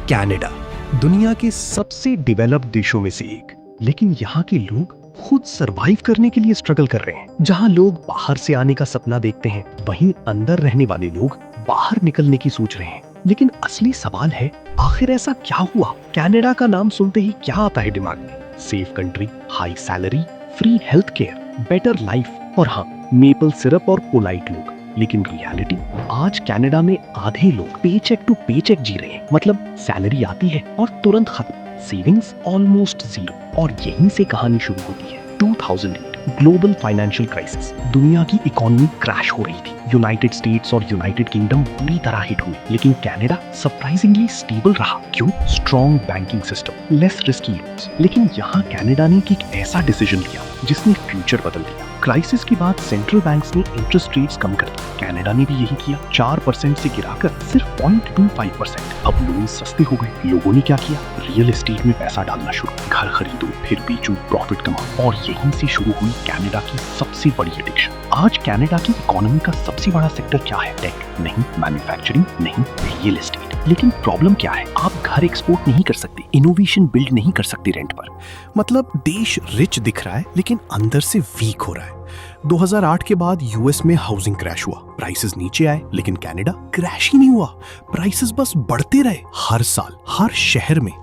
Canada दुनिया के सबसे डेवलप्ड देशों में से एक, लेकिन यहाँ के लोग खुद सरवाइव करने के लिए स्ट्रगल कर रहे हैं। जहाँ लोग बाहर से आने का सपना देखते हैं, वहीं अंदर रहने वाले लोग बाहर निकलने की सोच रहे हैं। लेकिन असली सवाल है, आखिर ऐसा क्या हुआ? कनाडा का नाम सुनते ही क्या आता है दिमाग में? Safe country, high salary, free health care, better life और हाँ, मेपल सिरप और पोलाइट लोग। लेकिन रियलिटी, आज कनाडा में आधे लोग पेचेक टू पेचेक जी रहे हैं। मतलब सैलरी आती है और तुरंत खत्म, सेविंग्स ऑलमोस्ट जीरो। और यहीं से कहानी शुरू होती है। 2008 ग्लोबल फाइनेंशियल क्राइसिस, दुनिया की इकोनॉमी क्रैश हो रही थी। यूनाइटेड स्टेट्स और यूनाइटेड किंगडम बुरी तरह हिट हुए, लेकिन कनाडा सरप्राइजिंगली स्टेबल रहा। क्यों? Strong banking system, less risky loans. लेकिन यहाँ कनाडा ने एक ऐसा डिसीजन लिया जिसने फ्यूचर बदल दिया। क्राइसिस के बाद सेंट्रल बैंक्स ने इंटरेस्ट रेट्स कम कर दी। कनाडा ने भी यही किया, 4% से गिराकर सिर्फ 0.25%। अब लोन सस्ते हो गए। लोगों ने क्या किया? रियल एस्टेट में पैसा डालना शुरू। घर खरीदो, फिर बेचो, प्रॉफिट कमाओ। और यहीं से शुरू हुई कनाडा की सबसे बड़ी एडिक्शन। आज कनाडा की इकोनॉमी का सबसे बड़ा सेक्टर क्या है? टेक नहीं, मैन्युफैक्चरिंग नहीं, रियल एस्टेट। लेकिन प्रॉब्लम क्या है? आप घर एक्सपोर्ट नहीं कर सकते, इनोवेशन बिल्ड नहीं कर सकते रेंट पर। मतलब देश रिच दिख रहा है लेकिन अंदर से वीक हो रहा है। 2008 के बाद यूएस में हाउसिंग क्रैश हुआ, प्राइसेस नीचे आए, लेकिन कनाडा क्रैश ही नहीं हुआ। प्राइसेस बस बढ़ते रहे हर साल, हर शहर में।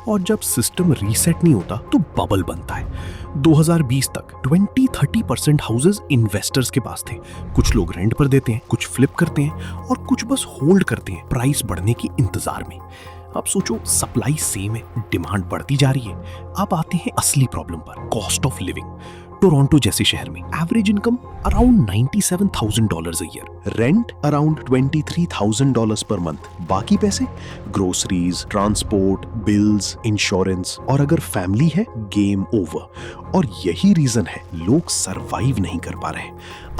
और जब सिस्टम रीसेट नहीं होता तो बबल बनता है। 2020 तक 20-30% हाउसेस इन्वेस्टर्स के पास थे। कुछ लोग रेंट पर देते हैं, कुछ फ्लिप करते हैं और कुछ बस होल्ड करते हैं प्राइस बढ़ने के इंतजार में। अब सोचो, सप्लाई सेम है, डिमांड बढ़ती जा रही है। अब आते हैं असली प्रॉब्लम पर, कॉस्ट ऑफ लिविंग। टोरंटो जैसे शहर में average income around $97,000 a year, rent around $23,000 per month. बाकी पैसे ग्रोसरीज, ट्रांसपोर्ट, बिल्स, इंश्योरेंस और अगर फैमिली है, गेम ओवर। और यही रीजन है लोग सरवाइव नहीं कर पा रहे।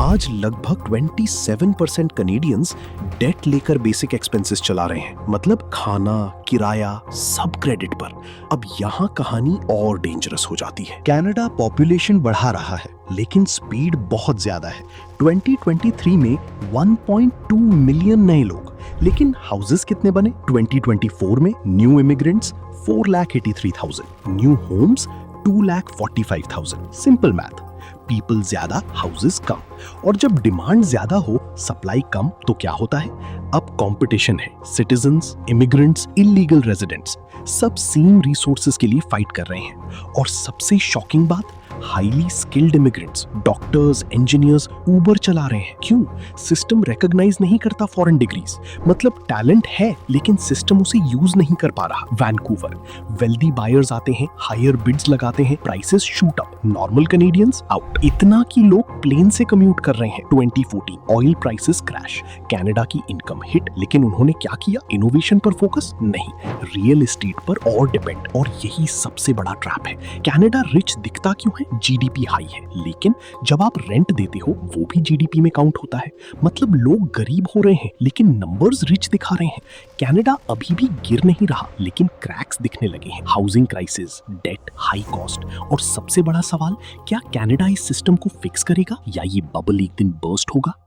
आज लगभग 27% कनेडियंस डेट लेकर बेसिक एक्सपेंसेस चला रहे हैं। मतलब खाना, किराया सब क्रेडिट पर। अब यहाँ कहानी और डेंजरस हो जाती है। कनाडा पॉपुलेशन बढ़ा रहा है लेकिन स्पीड बहुत ज्यादा है। 2023 में 1.2 मिलियन नए लोग, लेकिन हाउसेस कितने बने? 2024 में new immigrants 4,83,000, new homes 2,45,000। Simple math, people ज्यादा, हाउसेस कम। और जब डिमांड ज्यादा हो, सप्लाई कम, तो क्या होता है? अब कंपटीशन है। सिटीजन्स, इमिग्रेंट्स, इलीगल रेजिडेंट्स सब सेम रिसोर्सेज के लिए फाइट कर रहे हैं। और सबसे शॉकिंग बात, highly skilled immigrants, doctors, engineers Uber चला रहे हैं। क्यों? सिस्टम रिकॉग्नाइज नहीं करता फॉरेन डिग्रीज। मतलब टैलेंट है लेकिन सिस्टम उसे यूज नहीं कर पा रहा। वैंकूवर, वेल्दी बायर्स आते हैं, हायर बिड्स लगाते हैं, prices shoot up, normal Canadians out. इतना कि लोग प्लेन से कम्यूट कर रहे हैं। 2014 ऑयल प्राइसेस क्रैश, कनाडा की इनकम हिट, लेकिन उन्होंने क्या किया? इनोवेशन पर फोकस नहीं, रियल एस्टेट पर और डिपेंड। और यही सबसे बड़ा ट्रैप है। कनाडा रिच दिखता क्यों है? जीडीपी हाई है, लेकिन जब आप रेंट देते हो वो भी जीडीपी में काउंट होता है। मतलब लोग गरीब हो रहे हैं लेकिन नंबर्स रिच दिखा रहे हैं। कनाडा अभी भी गिर नहीं रहा लेकिन क्रैक्स दिखने लगे हैं। Housing crisis, debt, high cost और सबसे बड़ा सवाल, क्या कनाडा इस सिस्टम को फिक्स करेगा या ये बबल एक दिन बर्स्ट होगा?